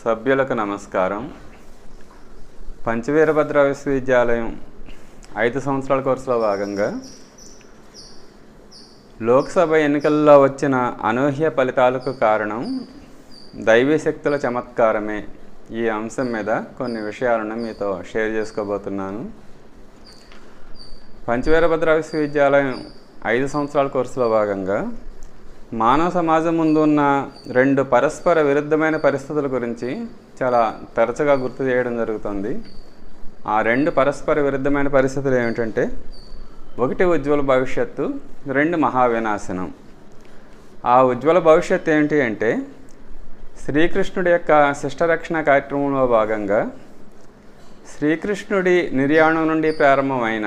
సభ్యులకు నమస్కారం. పంచవీరభద్ర విశ్వవిద్యాలయం 5 సంవత్సరాల కోర్సులో భాగంగా లోక్సభ ఎన్నికల్లో వచ్చిన అనూహ్య ఫలితాలకు కారణం దైవీ శక్తుల చమత్కారమే. ఈ అంశం మీద కొన్ని విషయాలను మీతో షేర్ చేసుకోబోతున్నాను. పంచవీరభద్ర విశ్వవిద్యాలయం 5 సంవత్సరాల కోర్సులో భాగంగా మానవ సమాజం ముందు ఉన్న 2 పరస్పర విరుద్ధమైన పరిస్థితుల గురించి చాలా తరచుగా గుర్తు చేయడం జరుగుతుంది. ఆ 2 పరస్పర విరుద్ధమైన పరిస్థితులు ఏమిటంటే, 1 ఉజ్వల భవిష్యత్తు, 2 మహావినాశనం. ఆ ఉజ్వల భవిష్యత్తు ఏంటి అంటే, శ్రీకృష్ణుడి యొక్క శిష్టరక్షణ కార్యక్రమంలో భాగంగా శ్రీకృష్ణుడి నిర్యాణం నుండి ప్రారంభమైన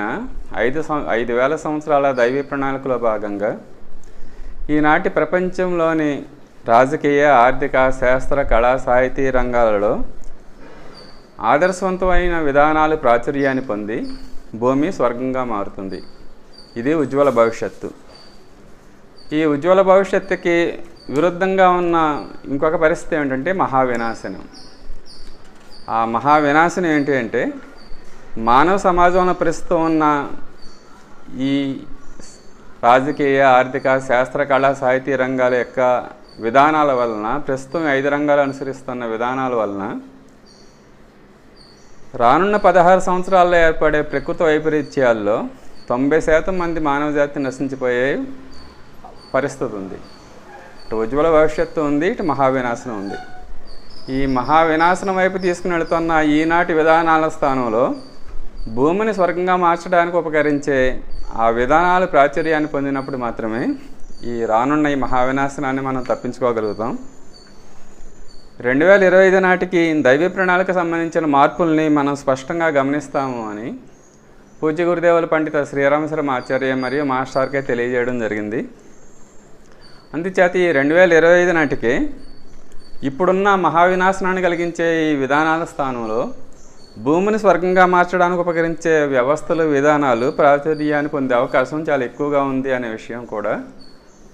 5,000 సంవత్సరాల దైవీ ప్రణాళికలో భాగంగా ఈనాటి ప్రపంచంలోని రాజకీయ, ఆర్థిక, శాస్త్ర, కళా, సాహితీ రంగాలలో ఆదర్శవంతమైన విధానాలు ప్రాచుర్యాన్ని పొంది భూమి స్వర్గంగా మారుతుంది. ఇది ఉజ్వల భవిష్యత్తు. ఈ ఉజ్వల భవిష్యత్తుకి విరుద్ధంగా ఉన్న ఇంకొక పరిస్థితి ఏమిటంటే మహావినాశనం. ఆ మహావినాశనం ఏంటి అంటే, మానవ సమాజంలో ప్రస్తుతం ఉన్న ఈ రాజకీయ, ఆర్థిక, శాస్త్ర, కళా, సాహితీ రంగాల యొక్క విధానాల వలన, ప్రస్తుతం 5 రంగాలు అనుసరిస్తున్న విధానాల వలన రానున్న 16 సంవత్సరాల్లో ఏర్పడే ప్రకృతి వైపరీత్యాల్లో 90% మంది మానవ జాతి నశించిపోయే పరిస్థితి ఉంది. ఇటు ఉజ్వల భవిష్యత్తు ఉంది, ఇటు మహావినాశనం ఉంది. ఈ మహావినాశనం వైపు తీసుకుని వెళుతున్న ఈనాటి విధానాల స్థానంలో భూమిని స్వర్గంగా మార్చడానికి ఉపకరించే ఆ విధానాలు ప్రాచుర్యాన్ని పొందినప్పుడు మాత్రమే ఈ రానున్న ఈ మహావినాశనాన్ని మనం తప్పించుకోగలుగుతాం. 2025 నాటికి దైవీ ప్రణాళిక సంబంధించిన మార్పుల్ని మనం స్పష్టంగా గమనిస్తాము అని పూజ్య గురుదేవుల పండిత శ్రీరామశర్మ ఆచార్య మరియు మాస్టర్కే తెలియజేయడం జరిగింది. అందుచేత ఈ 2025 నాటికి ఇప్పుడున్న మహావినాశనాన్ని కలిగించే ఈ విధానాల స్థానంలో భూమిని స్వర్గంగా మార్చడానికి ఉపకరించే వ్యవస్థలు, విధానాలు ప్రాచుర్యాన్ని పొందే అవకాశం చాలా ఎక్కువగా ఉంది అనే విషయం కూడా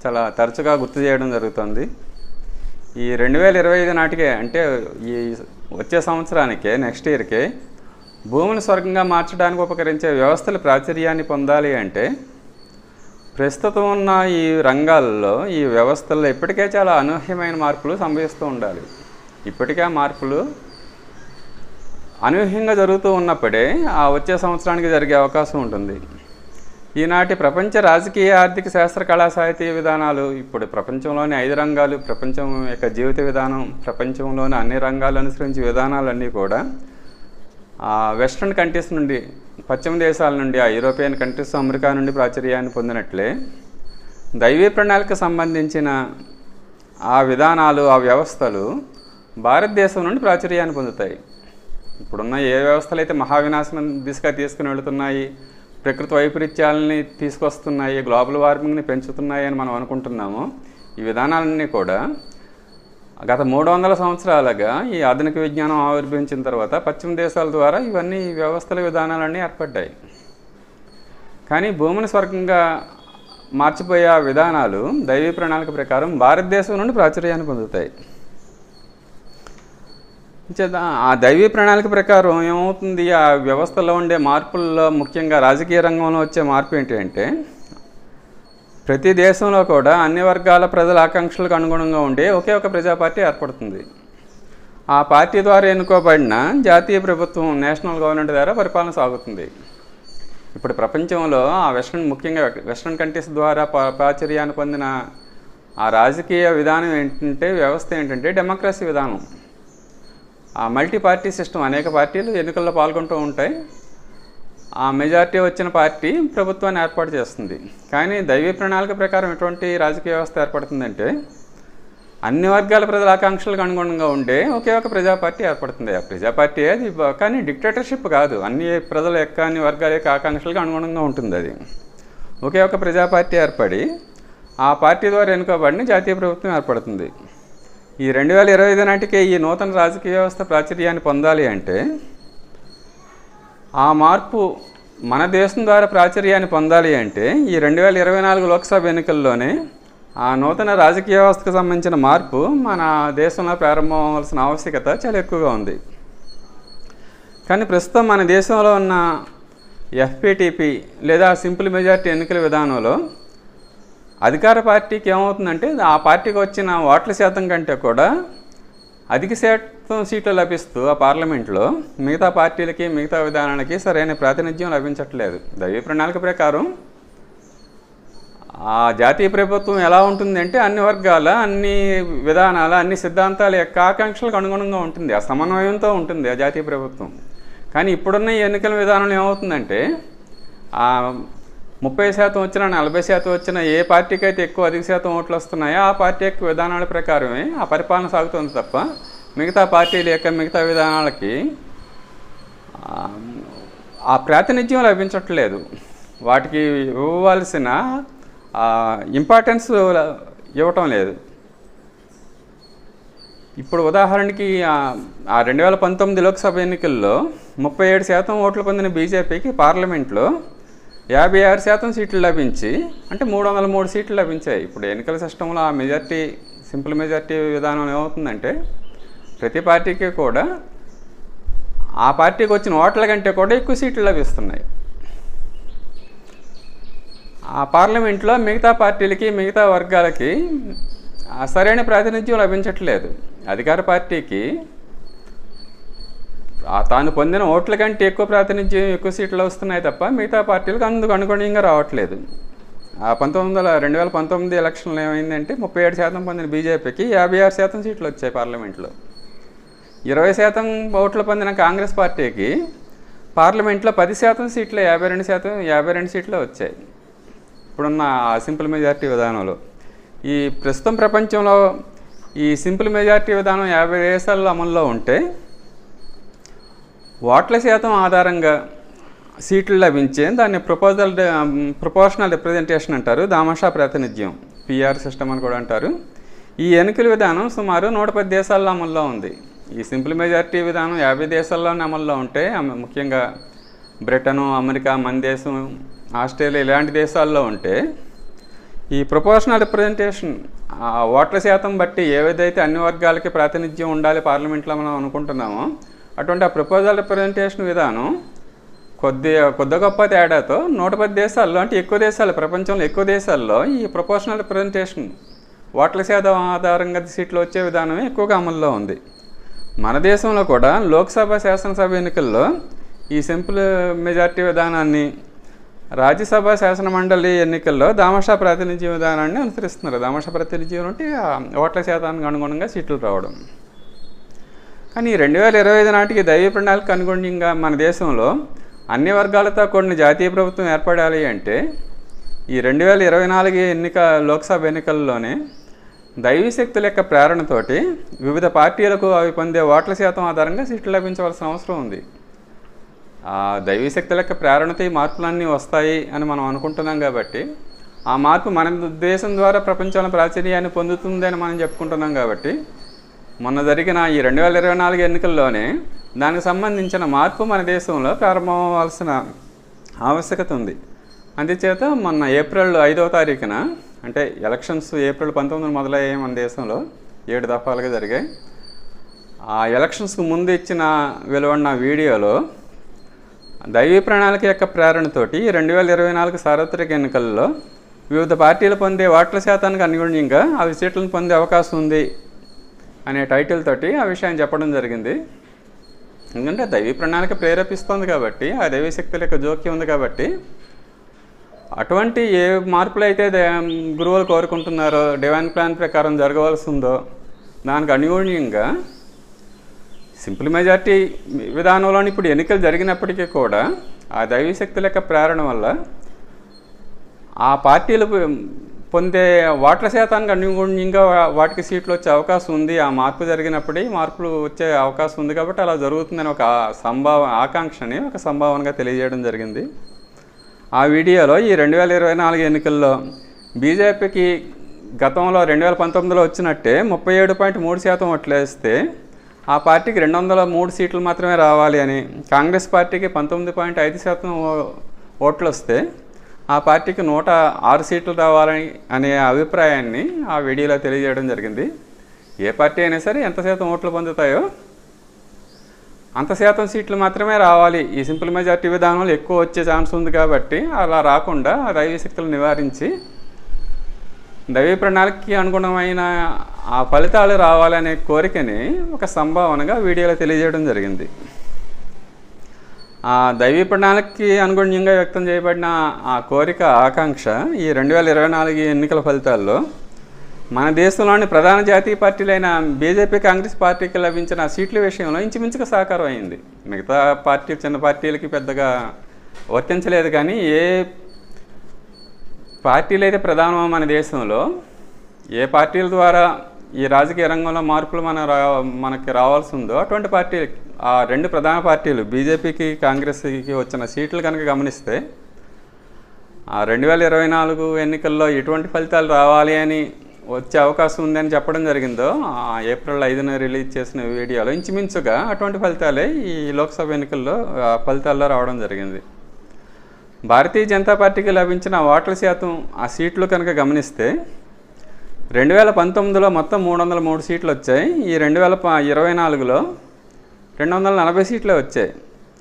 చాలా తరచుగా గుర్తు చేయడం జరుగుతుంది. ఈ 2025 నాటికే, అంటే ఈ వచ్చే సంవత్సరానికే, నెక్స్ట్ ఇయర్కే భూమిని స్వర్గంగా మార్చడానికి ఉపకరించే వ్యవస్థలు ప్రాచుర్యాన్ని పొందాలి అంటే ప్రస్తుతం ఉన్న ఈ రంగాల్లో, ఈ వ్యవస్థల్లో ఇప్పటికే చాలా అనూహ్యమైన మార్పులు సంభవిస్తూ ఉండాలి. ఇప్పటికే మార్పులు అనూహ్యంగా జరుగుతూ ఉన్నప్పుడే ఆ వచ్చే సంవత్సరానికి జరిగే అవకాశం ఉంటుంది. ఈనాటి ప్రపంచ రాజకీయ, ఆర్థిక, శాస్త్ర, కళా, సాహితీ విధానాలు, ఇప్పుడు ప్రపంచంలోని 5 రంగాలు, ప్రపంచం యొక్క జీవిత విధానం, ప్రపంచంలోని అన్ని రంగాలు అనుసరించే విధానాలన్నీ కూడా వెస్ట్రన్ కంట్రీస్ నుండి, పశ్చిమ దేశాల నుండి, ఆ యూరోపియన్ కంట్రీస్, అమెరికా నుండి ప్రాచుర్యాన్ని పొందినట్లే దైవీ ప్రణాళిక సంబంధించిన ఆ విధానాలు, ఆ వ్యవస్థలు భారతదేశం నుండి ప్రాచుర్యాన్ని పొందుతాయి. ఇప్పుడున్న ఏ వ్యవస్థలు అయితే మహావినాశనం దిశగా తీసుకుని వెళుతున్నాయి, ప్రకృతి వైపరీత్యాలని తీసుకొస్తున్నాయి, గ్లోబల్ వార్మింగ్ని పెంచుతున్నాయి అని మనం అనుకుంటున్నామో, ఈ విధానాలన్నీ కూడా గత 300 సంవత్సరాలుగా ఈ ఆధునిక విజ్ఞానం ఆవిర్భవించిన తర్వాత పశ్చిమ దేశాల ద్వారా ఇవన్నీ వ్యవస్థల, విధానాలన్నీ ఏర్పడ్డాయి. కానీ భూమిని స్వర్గంగా మార్చిపోయే విధానాలు దైవీ ప్రణాళిక ప్రకారం భారతదేశం నుండి ప్రాచుర్యాన్ని పొందుతాయి. ఆ దైవీ ప్రణాళిక ప్రకారం ఏమవుతుంది, ఆ వ్యవస్థలో ఉండే మార్పుల్లో ముఖ్యంగా రాజకీయ రంగంలో వచ్చే మార్పు ఏంటి అంటే, ప్రతి దేశంలో కూడా అన్ని వర్గాల ప్రజల ఆకాంక్షలకు అనుగుణంగా ఉండే ఒకే ఒక ప్రజా పార్టీ ఏర్పడుతుంది. ఆ పార్టీ ద్వారా ఎన్నుకోబడిన జాతీయ ప్రభుత్వం, నేషనల్ గవర్నమెంట్ ద్వారా పరిపాలన సాగుతుంది. ఇప్పుడు ప్రపంచంలో ముఖ్యంగా వెస్ట్రన్ కంట్రీస్ ద్వారా ప్రాచుర్యాన్ని పొందిన ఆ రాజకీయ విధానం ఏంటంటే, వ్యవస్థ ఏంటంటే డెమోక్రసీ విధానం. ఆ మల్టీ పార్టీ సిస్టమ్, అనేక పార్టీలు ఎన్నికల్లో పాల్గొంటూ ఉంటాయి. ఆ మెజారిటీ వచ్చిన పార్టీ ప్రభుత్వాన్ని ఏర్పాటు చేస్తుంది. కానీ దైవీ ప్రణాళిక ప్రకారం ఎటువంటి రాజకీయ వ్యవస్థ ఏర్పడుతుందంటే, అన్ని వర్గాల ప్రజల ఆకాంక్షలకు అనుగుణంగా ఉండే ఒకే ఒక ప్రజా పార్టీ ఏర్పడుతుంది. ఆ ప్రజా పార్టీ అది, కానీ డిక్టేటర్షిప్ కాదు, అన్ని ప్రజల యొక్క, అన్ని వర్గాల యొక్క ఆకాంక్షలకు అనుగుణంగా ఉంటుంది. అది ఒకే ఒక ప్రజా పార్టీ ఏర్పడి ఆ పార్టీ ద్వారా ఎన్నుకోబడిన జాతీయ ప్రభుత్వం ఏర్పడుతుంది. ఈ 2025 నాటికే ఈ నూతన రాజకీయ వ్యవస్థ ప్రాచుర్యాన్ని పొందాలి అంటే, ఆ మార్పు మన దేశం ద్వారా ప్రాచుర్యాన్ని పొందాలి అంటే ఈ 2024 లోక్సభ ఎన్నికల్లోనే ఆ నూతన రాజకీయ వ్యవస్థకు సంబంధించిన మార్పు మన దేశంలో ప్రారంభం అవ్వాల్సిన ఆవశ్యకత చాలా ఎక్కువగా ఉంది. కానీ ప్రస్తుతం మన దేశంలో ఉన్న ఎఫ్పిటిపి లేదా సింపుల్ మెజారిటీ ఎన్నికల విధానంలో అధికార పార్టీకి ఏమవుతుందంటే ఆ పార్టీకి వచ్చిన ఓట్ల శాతం కంటే కూడా అధిక శాతం సీట్లు లభిస్తూ ఆ పార్లమెంట్లో మిగతా పార్టీలకి మిగతా విధానాలకి సరైన ప్రాతినిధ్యం లభించట్లేదు. దైవీ ప్రణాళిక ప్రకారం ఆ జాతీయ ప్రభుత్వం ఎలా ఉంటుందంటే అన్ని వర్గాల అన్ని విధానాల అన్ని సిద్ధాంతాల యొక్క ఆకాంక్షలకు అనుగుణంగా ఉంటుంది, ఆ సమన్వయంతో ఉంటుంది ఆ జాతీయ ప్రభుత్వం. కానీ ఇప్పుడున్న ఈ ఎన్నికల విధానంలో ఏమవుతుందంటే 30% వచ్చినా 40% వచ్చినా ఏ పార్టీకి అయితే ఎక్కువ అధిక శాతం ఓట్లు వస్తున్నాయో ఆ పార్టీ యొక్క విధానాల ప్రకారమే ఆ పరిపాలన సాగుతుంది తప్ప మిగతా పార్టీల యొక్క మిగతా విధానాలకి ఆ ప్రాతినిధ్యం లభించట్లేదు. వాటికి ఇవ్వవలసిన ఇంపార్టెన్స్ ఇవ్వటం లేదు. ఇప్పుడు ఉదాహరణకి 2019 లోక్సభ ఎన్నికల్లో 37% ఓట్లు పొందిన బీజేపీకి పార్లమెంట్లో 56% సీట్లు లభించి అంటే 303 సీట్లు లభించాయి. ఇప్పుడు ఎన్నికల సిస్టంలో ఆ మెజార్టీ సింపుల్ మెజార్టీ విధానం ఏమవుతుందంటే ప్రతి పార్టీకి కూడా ఆ పార్టీకి వచ్చిన ఓట్ల కంటే కూడా ఎక్కువ సీట్లు లభిస్తున్నాయి. ఆ పార్లమెంట్లో మిగతా పార్టీలకి మిగతా వర్గాలకి సరైన ప్రాతినిధ్యం లభించట్లేదు. అధికార పార్టీకి తాను పొందిన ఓట్ల కంటే ఎక్కువ ప్రాతినిధ్యం ఎక్కువ సీట్లు వస్తున్నాయి తప్ప మిగతా పార్టీలకు అందుకు అనుగుణంగా రావట్లేదు. 2019 ఎలక్షన్లో ఏమైందంటే 37% పొందిన బీజేపీకి 56% సీట్లు వచ్చాయి పార్లమెంట్లో. 20% ఓట్లు పొందిన కాంగ్రెస్ పార్టీకి పార్లమెంట్లో 10% సీట్లు 52 సీట్లు వచ్చాయి ఇప్పుడున్న సింపుల్ మెజారిటీ విధానంలో. ఈ ప్రస్తుతం ప్రపంచంలో ఈ సింపుల్ మెజారిటీ విధానం 50 దేశాల్లో అమల్లో ఉంటే ఓట్ల శాతం ఆధారంగా సీట్లు లభించే దాన్ని ప్రపోర్షనల్ రిప్రజెంటేషన్ అంటారు, దామాషా ప్రాతినిధ్యం, పిఆర్ సిస్టమ్ అని కూడా అంటారు. ఈ ఎన్నికల విధానం సుమారు 110 దేశాల్లో అమల్లో ఉంది. ఈ సింపుల్ మెజారిటీ విధానం 50 దేశాల్లోనే అమల్లో ఉంటే ముఖ్యంగా బ్రిటను, అమెరికా, మన దేశం, ఆస్ట్రేలియా ఇలాంటి దేశాల్లో ఉంటే ఈ ప్రపోర్షనల్ రిప్రజెంటేషన్ ఓట్ల శాతం బట్టి ఏదైతే అన్ని వర్గాలకి ప్రాతినిధ్యం ఉండాలి పార్లమెంట్లో మనం అనుకుంటున్నామో అటువంటి ఆ ప్రపోజల్ రిప్రజెంటేషన్ విధానం కొద్ది గొప్ప తేడాతో 110 దేశాల్లో అంటే ఎక్కువ దేశాలు ప్రపంచంలో ఎక్కువ దేశాల్లో ఈ ప్రపోర్షనల్ రిప్రజెంటేషన్ ఓట్ల శాతం ఆధారంగా సీట్లు వచ్చే విధానమే ఎక్కువగా అమల్లో ఉంది. మన దేశంలో కూడా లోక్సభ శాసనసభ ఎన్నికల్లో ఈ సింపుల్ మెజారిటీ విధానాన్ని, రాజ్యసభ శాసన మండలి ఎన్నికల్లో దామాషా ప్రాతినిధ్య విధానాన్ని అనుసరిస్తున్నారు. దామాషా ప్రాతినిధ్యం అంటే ఓట్ల శాతానికి అనుగుణంగా సీట్లు రావడం. కానీ 2025 నాటికి దైవీ ప్రణాళిక అనుగుణంగా మన దేశంలో అన్ని వర్గాలతో కూడిన జాతీయ ప్రభుత్వం ఏర్పడాలి అంటే ఈ 2024 లోక్సభ ఎన్నికల్లోనే దైవీ శక్తుల యొక్క ప్రేరణతోటి వివిధ పార్టీలకు అవి పొందే ఓట్ల శాతం ఆధారంగా సీట్లు లభించవలసిన అవసరం ఉంది. దైవీ శక్తుల యొక్క ప్రేరణతో ఈ మార్పులన్నీ వస్తాయి అని మనం అనుకుంటున్నాం కాబట్టి ఆ మార్పు మన దేశం ద్వారా ప్రపంచంలో ప్రాచుర్యాన్ని పొందుతుంది అని మనం చెప్పుకుంటున్నాం కాబట్టి మొన్న జరిగిన ఈ 2024 ఎన్నికల్లోనే దానికి సంబంధించిన మార్పు మన దేశంలో ప్రారంభమవలసిన ఆవశ్యకత ఉంది. అందుచేత మొన్న ఏప్రిల్ 5వ తారీఖున అంటే ఎలక్షన్స్ ఏప్రిల్ 19 మొదలయ్యాయి మన దేశంలో, 7 దఫాలుగా జరిగాయి. ఆ ఎలక్షన్స్కు ముందు ఇచ్చిన వెలువడిన వీడియోలో దైవీ ప్రణాళిక యొక్క ప్రేరణతోటి 2024 సార్వత్రిక ఎన్నికల్లో వివిధ పార్టీలు పొందే ఓట్ల శాతానికి అనుగుణంగా అవి సీట్లను పొందే అవకాశం ఉంది అనే టైటిల్ తోటి ఆ విషయాన్ని చెప్పడం జరిగింది. ఎందుకంటే దైవీ ప్రణాళిక ప్రేరేపిస్తుంది కాబట్టి, ఆ దైవీ శక్తుల యొక్క జోక్యం ఉంది కాబట్టి అటువంటి ఏ మార్పులు అయితే గురువులు కోరుకుంటున్నారో డివైన్ ప్లాన్ ప్రకారం జరగవలసి ఉందో దానికి అనుగుణంగా సింపుల్ మెజార్టీ విధానంలో ఇప్పుడు ఎన్నికలు జరిగినప్పటికీ కూడా ఆ దైవీ శక్తుల యొక్క ప్రేరణ వల్ల ఆ పార్టీలు పొందే ఓట్ల శాతానికి అనుగుణంగా వాటికి సీట్లు వచ్చే అవకాశం ఉంది. ఆ మార్పు జరిగినప్పుడే మార్పులు వచ్చే అవకాశం ఉంది కాబట్టి అలా జరుగుతుందని ఒక ఆకాంక్షని ఒక సంభావనగా తెలియజేయడం జరిగింది. ఆ వీడియోలో ఈ 2024 ఎన్నికల్లో బీజేపీకి గతంలో 2019లో వచ్చినట్టే 37.3% ఓట్లు వేస్తే ఆ పార్టీకి 203 సీట్లు మాత్రమే రావాలి అని, కాంగ్రెస్ పార్టీకి 19.5% ఓట్లు వస్తే ఆ పార్టీకి 106 సీట్లు రావాలని అనే అభిప్రాయాన్ని ఆ వీడియోలో తెలియజేయడం జరిగింది. ఏ పార్టీ అయినా సరే ఎంత శాతం ఓట్లు పొందుతాయో అంత శాతం సీట్లు మాత్రమే రావాలి, ఈ సింపుల్ మెజార్టీ విధానంలో ఎక్కువ వచ్చే ఛాన్స్ ఉంది కాబట్టి అలా రాకుండా దైవీ శక్తులు నివారించి దైవీ ప్రణాళికకి అనుగుణమైన ఆ ఫలితాలు రావాలనే కోరికని ఒక సంభావనగా వీడియోలో తెలియజేయడం జరిగింది. ఆ దైవీ ప్రణాళికకి అనుగుణంగా వ్యక్తం చేయబడిన ఆ కోరిక ఆకాంక్ష ఈ 2024 ఎన్నికల ఫలితాల్లో మన దేశంలోని ప్రధాన జాతీయ పార్టీలైన బీజేపీ, కాంగ్రెస్ పార్టీకి లభించిన సీట్ల విషయంలో ఇంచుమించుగా సాకారం అయింది. మిగతా పార్టీ చిన్న పార్టీలకి పెద్దగా వర్తించలేదు, కానీ ఏ పార్టీలు అయితే ప్రధానమో మన దేశంలో, ఏ పార్టీల ద్వారా ఈ రాజకీయ రంగంలో మార్పులు మనకి రావాల్సి ఉందో అటువంటి పార్టీ ఆ 2 ప్రధాన పార్టీలు బీజేపీకి, కాంగ్రెస్కి వచ్చిన సీట్లు కనుక గమనిస్తే ఆ 2024 ఎన్నికల్లో ఎటువంటి ఫలితాలు రావాలి అని వచ్చే అవకాశం ఉందని చెప్పడం జరిగిందో ఏప్రిల్ 5న రిలీజ్ చేసిన వీడియోలో ఇంచుమించుగా అటువంటి ఫలితాలే ఈ లోక్సభ ఎన్నికల్లో ఫలితాల్లో రావడం జరిగింది. భారతీయ జనతా పార్టీకి లభించిన ఓట్ల శాతం ఆ సీట్లు కనుక గమనిస్తే 2019లో మొత్తం 303 సీట్లు వచ్చాయి. ఈ 2024లో 240 సీట్లే వచ్చాయి.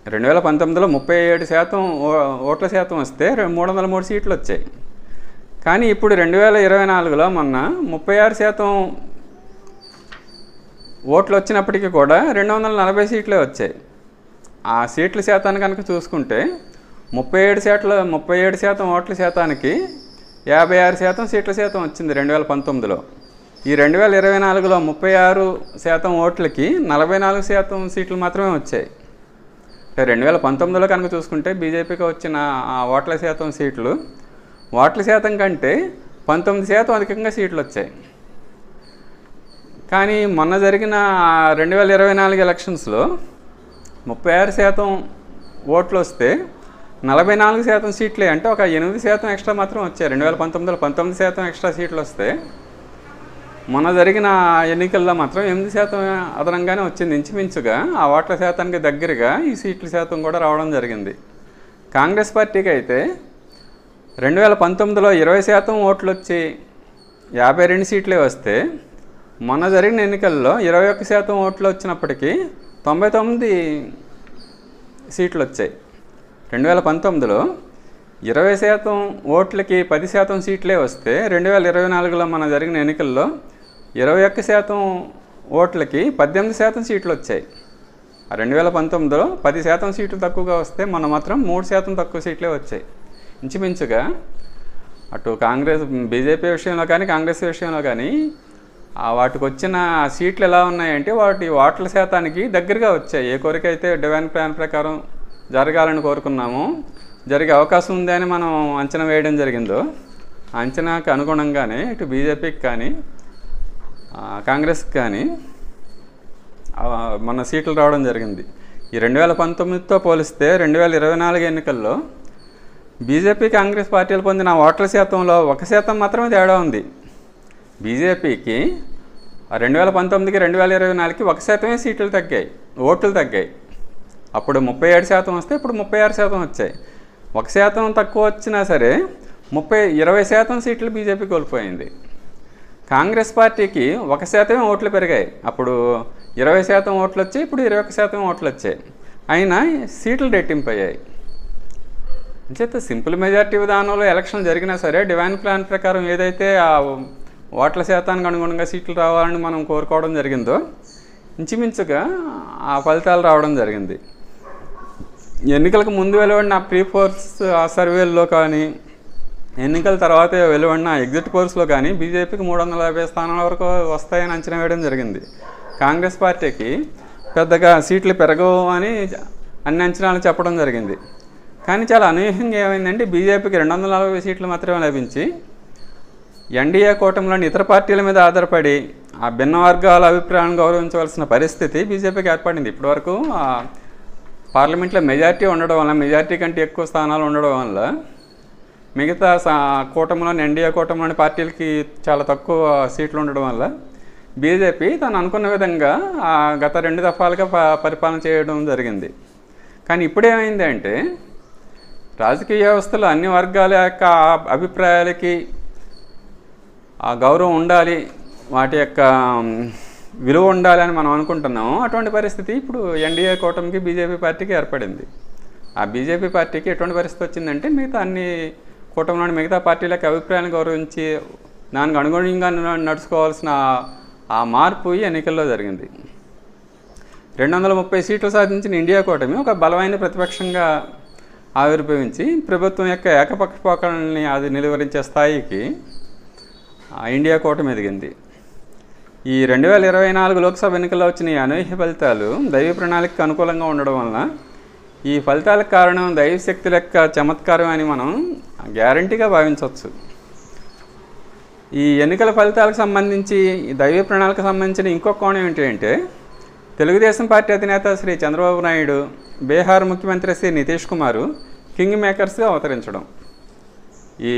2019లో 37% ఓట్ల శాతం వస్తే 303 సీట్లు వచ్చాయి. కానీ ఇప్పుడు 2024లో మొన్న 36% ఓట్లు వచ్చినప్పటికీ కూడా 240 సీట్లే వచ్చాయి. ఆ సీట్ల శాతాన్ని కనుక చూసుకుంటే 37% ఓట్ల శాతానికి 56% సీట్ల శాతం వచ్చింది 2019లో. ఈ 2024లో 36% ఓట్లకి 44% సీట్లు మాత్రమే వచ్చాయి. 2019లో కనుక చూసుకుంటే బీజేపీకి వచ్చిన ఆ ఓట్ల శాతం సీట్లు ఓట్ల శాతం కంటే 19% అధికంగా సీట్లు వచ్చాయి. కానీ మొన్న జరిగిన 2024 ఎలక్షన్స్లో 36% ఓట్లు వస్తే 44% సీట్లే, అంటే ఒక 8% ఎక్స్ట్రా మాత్రం వచ్చాయి. 2019లో 19% ఎక్స్ట్రా సీట్లు వస్తే మొన్న జరిగిన ఎన్నికల్లో మాత్రం 8% అదనంగానే వచ్చింది. ఇంచుమించుగా ఆ ఓట్ల శాతానికి దగ్గరగా ఈ సీట్ల శాతం కూడా రావడం జరిగింది. కాంగ్రెస్ పార్టీకి అయితే 2019లో 20% ఓట్లు వచ్చి 52 సీట్లే వస్తే మొన్న జరిగిన ఎన్నికల్లో 21% ఓట్లు వచ్చినప్పటికీ 99 సీట్లు వచ్చాయి. 2019లో 20% ఓట్లకి 10% సీట్లే వస్తే 2024లో మన జరిగిన ఎన్నికల్లో 21% ఓట్లకి 18% సీట్లు వచ్చాయి. 2019లో 10% సీట్లు తక్కువగా వస్తే మొన్న మాత్రం 3% తక్కువ సీట్లే వచ్చాయి. ఇంచుమించుగా అటు బీజేపీ విషయంలో కానీ కాంగ్రెస్ విషయంలో కానీ వాటికి వచ్చిన సీట్లు ఎలా ఉన్నాయంటే వాటి ఓట్ల శాతానికి దగ్గరగా వచ్చాయి. ఏ కోరిక అయితే డివైన్ ప్లాన్ ప్రకారం జరగాలని కోరుకున్నామో, జరిగే అవకాశం ఉంది అని మనం అంచనా వేయడం జరిగిందో అంచనాకు అనుగుణంగానే ఇటు బీజేపీకి కానీ కాంగ్రెస్కి కానీ మన సీట్లు రావడం జరిగింది. ఈ 2019తో పోలిస్తే 2024 ఎన్నికల్లో బీజేపీ, కాంగ్రెస్ పార్టీలు పొందిన ఓట్ల శాతంలో 1% మాత్రమే తేడా ఉంది. బీజేపీకి 2019కి 2024కి 1% సీట్లు తగ్గాయి, ఓట్లు తగ్గాయి. అప్పుడు 37% వస్తే ఇప్పుడు 36% వచ్చాయి. 1% తక్కువ వచ్చినా సరే 20% సీట్లు బీజేపీ కోల్పోయింది. కాంగ్రెస్ పార్టీకి 1% ఓట్లు పెరిగాయి. అప్పుడు 20% ఓట్లు వచ్చాయి, ఇప్పుడు 21% ఓట్లు వచ్చాయి. అయినా సీట్లు రెట్టింపు అయ్యాయి. అంచేత సింపుల్ మెజార్టీ విధానంలో ఎలక్షన్ జరిగినా సరే డివైన్ ప్లాన్ ప్రకారం ఏదైతే ఆ ఓట్ల శాతానికి అనుగుణంగా సీట్లు రావాలని మనం కోరుకోవడం జరిగిందో ఇంచుమించుగా ఆ ఫలితాలు రావడం జరిగింది. ఎన్నికలకు ముందు వెలువడిన ప్రీ పోల్స్ సర్వేల్లో కానీ ఎన్నికల తర్వాత వెలువడిన ఎగ్జిట్ పోల్స్లో కానీ బీజేపీకి 350 స్థానాల వరకు వస్తాయని అంచనా వేయడం జరిగింది. కాంగ్రెస్ పార్టీకి పెద్దగా సీట్లు పెరగవు అని అన్ని అంచనాలు చెప్పడం జరిగింది. కానీ చాలా అనూహ్యంగా ఏమైందంటే బీజేపీకి 240 సీట్లు మాత్రమే లభించి ఎన్డీఏ కూటమిలోని ఇతర పార్టీల మీద ఆధారపడి ఆ భిన్న వర్గాల అభిప్రాయాలను గౌరవించవలసిన పరిస్థితి బీజేపీకి ఏర్పడింది. ఇప్పటివరకు పార్లమెంట్లో మెజార్టీ ఉండడం వల్ల, మెజార్టీ కంటే ఎక్కువ స్థానాలు ఉండడం వల్ల మిగతా కూటమిలోని ఎన్డీఏ కూటమిలోని పార్టీలకి చాలా తక్కువ సీట్లు ఉండడం వల్ల బీజేపీ తను అనుకున్న విధంగా గత 2 దఫాలుగా పరిపాలన చేయడం జరిగింది. కానీ ఇప్పుడేమైంది అంటే రాజకీయ వ్యవస్థలో అన్ని వర్గాల యొక్క అభిప్రాయాలకి ఆ గౌరవం ఉండాలి, వాటి యొక్క విలువ ఉండాలి అని మనం అనుకుంటున్నాము. అటువంటి పరిస్థితి ఇప్పుడు ఎన్డీఏ కూటమికి బీజేపీ పార్టీకి ఏర్పడింది. ఆ బీజేపీ పార్టీకి ఎటువంటి పరిస్థితి వచ్చిందంటే మిగతా అన్ని కూటమిలోని మిగతా పార్టీల యొక్క అభిప్రాయాన్ని గౌరవించి దానికి అనుగుణంగా నడుచుకోవాల్సిన ఆ మార్పు ఈ ఎన్నికల్లో జరిగింది. 230 సీట్లు సాధించిన ఇండియా కూటమి ఒక బలమైన ప్రతిపక్షంగా ఆవిర్భవించి ప్రభుత్వం యొక్క ఏకపక్షపాలనని అది నిలువరించే స్థాయికి ఇండియా కూటమి ఎదిగింది. ఈ 2024 లోక్సభ ఎన్నికల్లో వచ్చిన ఈ అనూహ్య ఫలితాలు దైవ ప్రణాళికకు అనుకూలంగా ఉండడం వలన ఈ ఫలితాలకు కారణం దైవశక్తుల యొక్క చమత్కారం అని మనం గ్యారంటీగా భావించవచ్చు. ఈ ఎన్నికల ఫలితాలకు సంబంధించి దైవ ప్రణాళికకు సంబంధించిన ఇంకొక కోణం ఏంటంటే తెలుగుదేశం పార్టీ అధినేత శ్రీ చంద్రబాబు నాయుడు, బీహార్ ముఖ్యమంత్రి శ్రీ నితీష్ కుమార్ కింగ్ మేకర్స్గా అవతరించడం. ఈ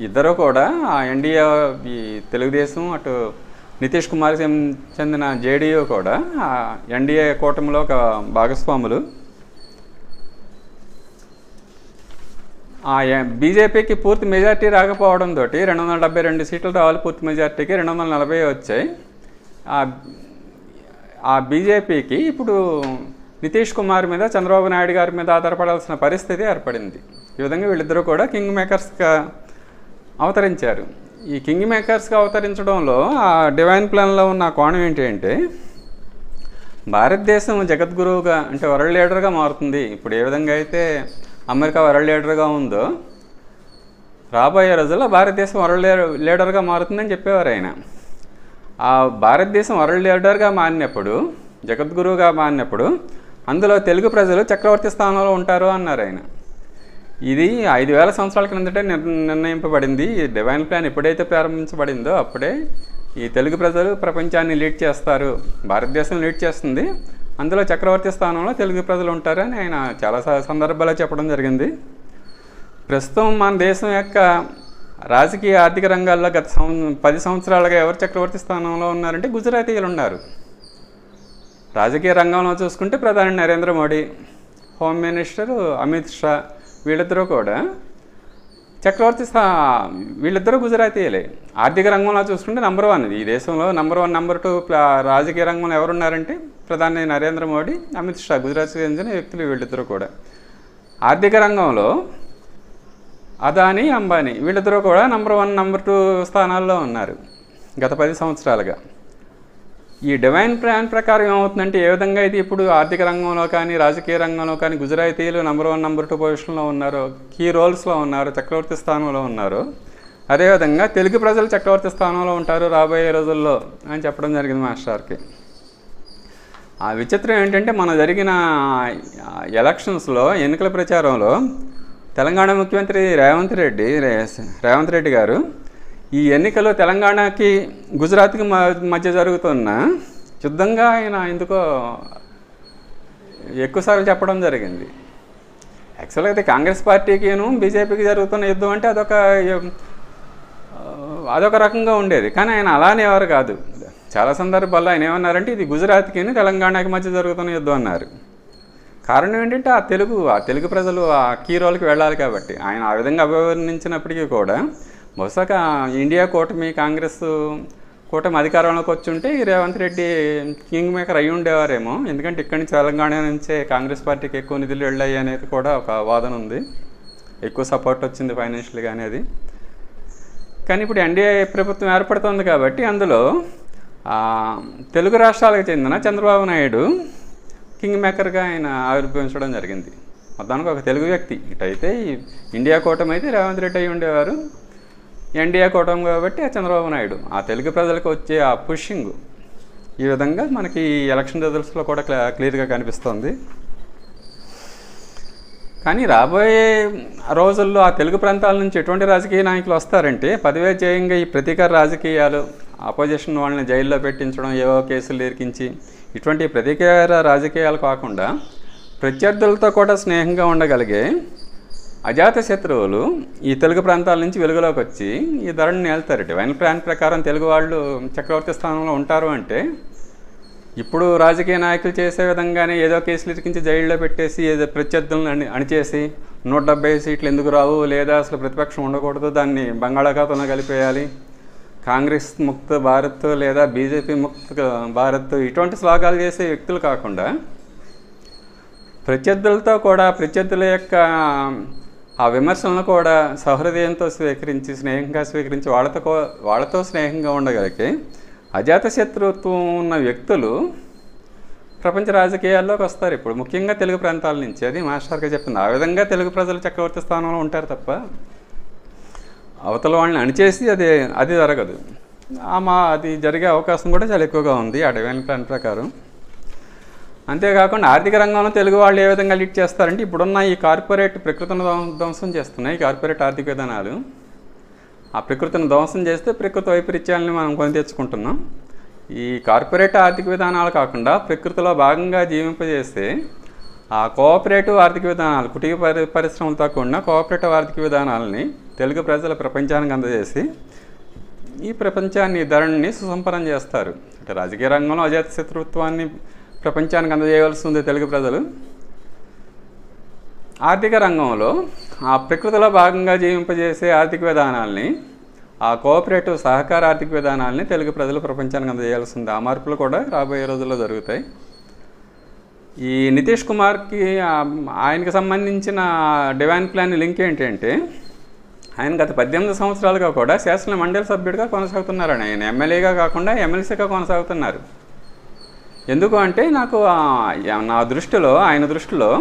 ఇద్దరు కూడా ఆ ఎన్డీఏ ఈ తెలుగుదేశం అటు నితీష్ కుమార్ చెందిన జేడీయూ కూడా ఆ ఎన్డీఏ కూటమిలో ఒక భాగస్వాములు. బీజేపీకి పూర్తి మెజార్టీ రాకపోవడంతో 272 సీట్లు రావాలి, పూర్తి మెజార్టీకి 240 వచ్చాయి. ఆ బీజేపీకి ఇప్పుడు నితీష్ కుమార్ మీద చంద్రబాబు నాయుడు గారి మీద ఆధారపడాల్సిన పరిస్థితి ఏర్పడింది. ఈ విధంగా వీళ్ళిద్దరూ కూడా కింగ్ మేకర్స్గా అవతరించారు. ఈ కింగ్ మేకర్స్గా అవతరించడంలో ఆ డివైన్ ప్లాన్లో ఉన్న కోణం ఏంటి అంటే భారతదేశం జగద్గురువుగా అంటే వరల్డ్ లీడర్గా మారుతుంది. ఇప్పుడు ఏ విధంగా అయితే అమెరికా వరల్డ్ లీడర్గా ఉందో రాబోయే రోజుల్లో భారతదేశం వరల్డ్ లీడర్గా మారుతుందని చెప్పేవారు ఆయన. ఆ భారతదేశం వరల్డ్ లీడర్గా మారినప్పుడు, జగద్గురువుగా మారినప్పుడు అందులో తెలుగు ప్రజలు చక్రవర్తి స్థానంలో ఉంటారు అన్నారు ఆయన. ఇది 5000 సంవత్సరాల క్రిందటే నిర్ణయింపబడింది. ఈ డివైన్ ప్లాన్ ఎప్పుడైతే ప్రారంభించబడిందో అప్పుడే ఈ తెలుగు ప్రజలు ప్రపంచాన్ని లీడ్ చేస్తారు, భారతదేశం లీడ్ చేస్తుంది, అందులో చక్రవర్తి స్థానంలో తెలుగు ప్రజలు ఉంటారని ఆయన చాలా సందర్భాల్లో చెప్పడం జరిగింది. ప్రస్తుతం మన దేశం యొక్క రాజకీయ ఆర్థిక రంగాల్లో గత 10 సంవత్సరాలుగా ఎవరు చక్రవర్తి స్థానంలో ఉన్నారంటే గుజరాతీయులు ఉన్నారు. రాజకీయ రంగంలో చూసుకుంటే ప్రధాని నరేంద్ర మోడీ, హోమ్ మినిస్టర్ అమిత్ షా, వీళ్ళిద్దరూ కూడా చక్రవర్తి వీళ్ళిద్దరూ గుజరాతీయులే. ఆర్థిక రంగంలో చూసుకుంటే నెంబర్ 1 ఈ దేశంలో నెంబర్ 1 నెంబర్ 2 రాజకీయ రంగంలో ఎవరున్నారంటే ప్రధాని నరేంద్ర మోడీ, అమిత్ షా, గుజరాత్ చెందిన వ్యక్తులు వీళ్ళిద్దరూ కూడా. ఆర్థిక రంగంలో అదానీ, అంబానీ వీళ్ళిద్దరూ కూడా నెంబర్ 1 నెంబర్ 2 స్థానాల్లో ఉన్నారు గత 10 సంవత్సరాలుగా. ఈ డివైన్ ప్లాన్ ప్రకారం ఏమవుతుందంటే ఏ విధంగా అయితే ఇప్పుడు ఆర్థిక రంగంలో కానీ రాజకీయ రంగంలో కానీ గుజరాతీయులు నెంబర్ 1 నెంబర్ 2 పొజిషన్లో ఉన్నారు, కీ రోల్స్లో ఉన్నారు, చక్రవర్తి స్థానంలో ఉన్నారు, అదేవిధంగా తెలుగు ప్రజలు చక్రవర్తి స్థానంలో ఉంటారు రాబోయే రోజుల్లో అని చెప్పడం జరిగింది మాస్టర్కి. ఆ విచిత్రం ఏంటంటే మన జరిగిన ఎలక్షన్స్లో ఎన్నికల ప్రచారంలో తెలంగాణ ముఖ్యమంత్రి రేవంత్ రెడ్డి గారు ఈ ఎన్నికలు తెలంగాణకి గుజరాత్కి మధ్య జరుగుతున్న యుద్ధంగా ఆయన ఎందుకో ఎక్కువసార్లు చెప్పడం జరిగింది. యాక్చువల్గా అయితే కాంగ్రెస్ పార్టీకిను బీజేపీకి జరుగుతున్న యుద్ధం అంటే అదొక రకంగా ఉండేది, కానీ ఆయన అలానేవారు కాదు. చాలా సందర్భాల్లో ఆయన ఏమన్నారంటే ఇది గుజరాత్కి తెలంగాణకి మధ్య జరుగుతున్న యుద్ధం అన్నారు. కారణం ఏంటంటే ఆ తెలుగు ప్రజలు ఆ కీ రోల్కి వెళ్ళాలి కాబట్టి ఆయన ఆ విధంగా అభివర్ణించినప్పటికీ కూడా బహుశా ఇండియా కూటమి కాంగ్రెస్ కూటమి అధికారంలోకి వచ్చి ఉంటే ఈ రేవంత్ రెడ్డి కింగ్ మేకర్ అయ్యి ఉండేవారేమో. ఎందుకంటే ఇక్కడి నుంచి తెలంగాణ నుంచే కాంగ్రెస్ పార్టీకి ఎక్కువ నిధులు వెళ్ళాయి అనేది కూడా ఒక వాదన ఉంది, ఎక్కువ సపోర్ట్ వచ్చింది ఫైనాన్షియల్గా అనేది. కానీ ఇప్పుడు ఎన్డీఏ ప్రభుత్వం ఏర్పడుతుంది కాబట్టి అందులో తెలుగు రాష్ట్రాలకు చెందిన చంద్రబాబు నాయుడు కింగ్ మేకర్గా ఆయన ఆవిర్భవించడం జరిగింది. మొత్తానికి ఒక తెలుగు వ్యక్తి. ఇటైతే ఇండియా కూటమి అయితే రేవంత్ రెడ్డి అయ్యి ఉండేవారు, ఎన్డీఏ కూటమి కాబట్టి చంద్రబాబు నాయుడు. ఆ తెలుగు ప్రజలకు వచ్చే ఆ పుషింగ్ ఈ విధంగా మనకి ఎలక్షన్ రిజల్ట్స్లో కూడా క్లియర్గా కనిపిస్తుంది. కానీ రాబోయే రోజుల్లో ఆ తెలుగు ప్రాంతాల నుంచి ఎటువంటి రాజకీయ నాయకులు వస్తారంటే పదవేజయంగా ఈ ప్రతీకార రాజకీయాలు, అపోజిషన్ వాళ్ళని జైల్లో పెట్టించడం, ఏవో కేసులు ఇరికించి ఇటువంటి ప్రతీకార రాజకీయాలు కాకుండా ప్రత్యర్థులతో కూడా స్నేహంగా ఉండగలిగే అజాత శత్రువులు ఈ తెలుగు ప్రాంతాల నుంచి వెలుగులోకి వచ్చి ఈ ధరని నేల్తారు. డివైన్ ప్లాన్ ప్రకారం తెలుగు వాళ్ళు చక్రవర్తి స్థానంలో ఉంటారు అంటే ఇప్పుడు రాజకీయ నాయకులు చేసే విధంగానే ఏదో కేసులు ఇరికించి జైల్లో పెట్టేసి ఏదో ప్రత్యర్థులను అణిచేసి 170 సీట్లు ఎందుకు రావు, లేదా అసలు ప్రతిపక్షం ఉండకూడదు, దాన్ని బంగాళాఖాతంలో కలిపేయాలి, కాంగ్రెస్ ముక్త భారత్ లేదా బీజేపీ ముక్త భారత్ ఇటువంటి శ్లోకాలు చేసే వ్యక్తులు కాకుండా ప్రత్యర్థులతో కూడా ప్రత్యర్థుల యొక్క ఆ విమర్శలను కూడా సహృదయంతో స్వీకరించి స్నేహంగా స్వీకరించి వాళ్ళతో స్నేహంగా ఉండగలిగే అజాతశత్రుత్వం ఉన్న వ్యక్తులు ప్రపంచ రాజకీయాల్లోకి వస్తారు. ఇప్పుడు ముఖ్యంగా తెలుగు ప్రాంతాల నుంచి, అది మాస్టర్గా చెప్పింది. ఆ విధంగా తెలుగు ప్రజలు చక్రవర్తి స్థానంలో ఉంటారు తప్ప అవతల వాళ్ళని అణిచేసి అది జరగదు. అది జరిగే అవకాశం కూడా చాలా ఎక్కువగా ఉంది ఆ డివైన్ ప్లాన్ ప్రకారం. అంతేకాకుండా ఆర్థిక రంగంలో తెలుగు వాళ్ళు ఏ విధంగా లీడ్ చేస్తారంటే, ఇప్పుడున్న ఈ కార్పొరేట్ ప్రకృతిని ధ్వంసం చేస్తున్నాయి కార్పొరేట్ ఆర్థిక విధానాలు. ఆ ప్రకృతిని ధ్వంసం చేస్తే ప్రకృతి వైపరీత్యాలని మనం కొని తెచ్చుకుంటున్నాం. ఈ కార్పొరేట్ ఆర్థిక విధానాలు కాకుండా ప్రకృతిలో భాగంగా జీవింపజేస్తే ఆ కోఆపరేటివ్ ఆర్థిక విధానాలు, కుటీర పరిశ్రమలతో కూడిన కోఆపరేటివ్ ఆర్థిక విధానాలని తెలుగు ప్రజల ప్రపంచానికి అందజేసి ఈ ప్రపంచాన్ని ధరణిని సుసంపన్నం చేస్తారు. అంటే రాజకీయ రంగంలో అజాత శత్రుత్వాన్ని ప్రపంచానికి అందజేయవలసి ఉంది తెలుగు ప్రజలు. ఆర్థిక రంగంలో ఆ ప్రకృతిలో భాగంగా జీవింపజేసే ఆర్థిక విధానాల్ని, ఆ కోఆపరేటివ్ సహకార ఆర్థిక విధానాల్ని తెలుగు ప్రజలు ప్రపంచానికి అందజేయాల్సి ఉంది. ఆ మార్పులు కూడా రాబోయే రోజుల్లో జరుగుతాయి. ఈ నితీష్ కుమార్కి ఆయనకి సంబంధించిన డివైన్ ప్లాన్ లింక్ ఏంటంటే, ఆయన గత 18 సంవత్సరాలుగా కూడా శాసన మండలి సభ్యుడిగా కొనసాగుతున్నారని. ఆయన ఎమ్మెల్యేగా కాకుండా ఎమ్మెల్సీగా కొనసాగుతున్నారు. ఎందుకు అంటే నా దృష్టిలో, ఆయన దృష్టిలో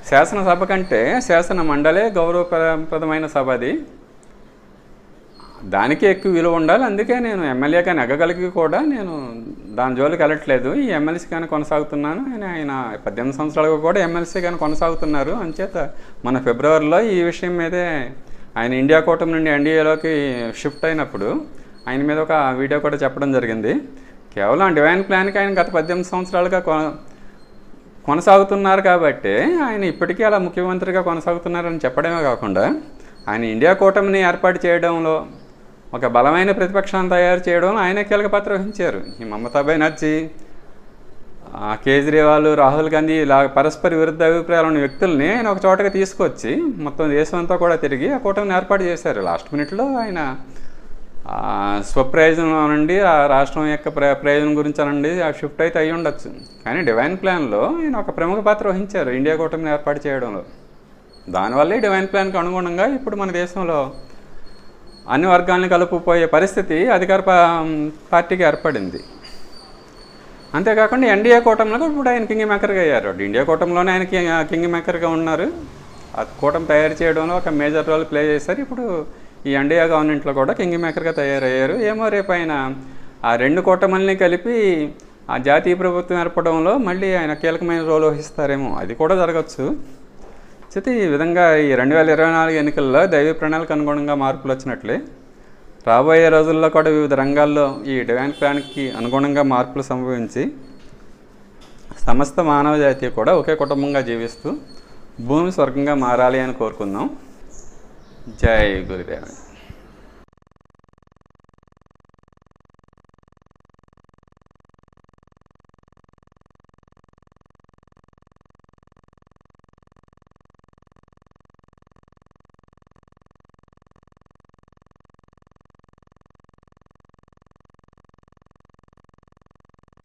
శాసనసభ కంటే శాసన మండలే గౌరవప్రదమైన సభ. అది దానికి ఎక్కువ విలువ ఉండాలి. అందుకే నేను ఎమ్మెల్యేగా నెగ్గగలిగి కూడా నేను దాని జోలికి వెళ్ళట్లేదు. ఈ ఎమ్మెల్సీగానే కొనసాగుతున్నాను. ఆయన 18 సంవత్సరాలుగా కూడా ఎమ్మెల్సీగానే కొనసాగుతున్నారు. అంచేత మన ఫిబ్రవరిలో ఈ విషయం మీదే ఆయన ఇండియా కూటమి నుండి ఎన్డీఏలోకి షిఫ్ట్ అయినప్పుడు ఆయన మీద ఒక వీడియో కూడా చెప్పడం జరిగింది. కేవలం డివైన్ ప్లాన్కి ఆయన గత 18 సంవత్సరాలుగా కొనసాగుతున్నారు కాబట్టి ఆయన ఇప్పటికీ అలా ముఖ్యమంత్రిగా కొనసాగుతున్నారని చెప్పడమే కాకుండా, ఆయన ఇండియా కూటమిని ఏర్పాటు చేయడంలో, ఒక బలమైన ప్రతిపక్షాన్ని తయారు చేయడంలో ఆయన కీలక పాత్ర వహించారు. ఈ మమతా బెనర్జీ, కేజ్రీవాల్, రాహుల్ గాంధీ ఇలా పరస్పర విరుద్ధ అభిప్రాయాలు ఉన్న వ్యక్తుల్ని ఆయన ఒక చోటగా తీసుకొచ్చి మొత్తం దేశం అంతా కూడా తిరిగి ఆ కూటమిని ఏర్పాటు చేశారు. లాస్ట్ మినిట్లో ఆయన స్వప్రయోజనం అనండి, ఆ రాష్ట్రం యొక్క ప్రయోజనం గురించి అనండి ఆ షిఫ్ట్ అయితే అయ్యి ఉండొచ్చు. కానీ డివైన్ ప్లాన్లో ఆయన ఒక ప్రముఖ పాత్ర వహించారు ఇండియా కూటమిని ఏర్పాటు చేయడంలో. దానివల్లే డివైన్ ప్లాన్కి అనుగుణంగా ఇప్పుడు మన దేశంలో అన్ని వర్గాలను కలుపుపోయే పరిస్థితి అధికార పార్టీకి ఏర్పడింది. అంతేకాకుండా ఎన్డీఏ కూటమిలో ఇప్పుడు ఆయన కింగ్ మేకర్గా అయ్యారు. ఇండియా కూటమిలోనే ఆయన కింగ్ మేకర్గా ఉన్నారు. ఆ కూటమి తయారు చేయడంలో ఒక మేజర్ రోల్ ప్లే చేశారు. ఇప్పుడు ఈ ఎన్డీఏ గవర్నమెంట్లో కూడా కింగ్ మేకర్గా తయారయ్యారు. ఏమో రేపు ఆయన ఆ 2 కూటమిల్ని కలిపి ఆ జాతీయ ప్రభుత్వం ఏర్పడంలో మళ్ళీ ఆయన కీలకమైన రోల్ వహిస్తారేమో, అది కూడా జరగచ్చు. అయితే ఈ విధంగా ఈ 2024 ఎన్నికల్లో దైవ ప్రణాళికకు అనుగుణంగా మార్పులు వచ్చినట్లే రాబోయే రోజుల్లో కూడా వివిధ రంగాల్లో ఈ డివైన్ ప్లాన్కి అనుగుణంగా మార్పులు సంభవించి సమస్త మానవ జాతి కూడా ఒకే కుటుంబంగా జీవిస్తూ భూమి స్వర్గంగా మారాలి అని కోరుకుందాం. జై గురుదేవ్.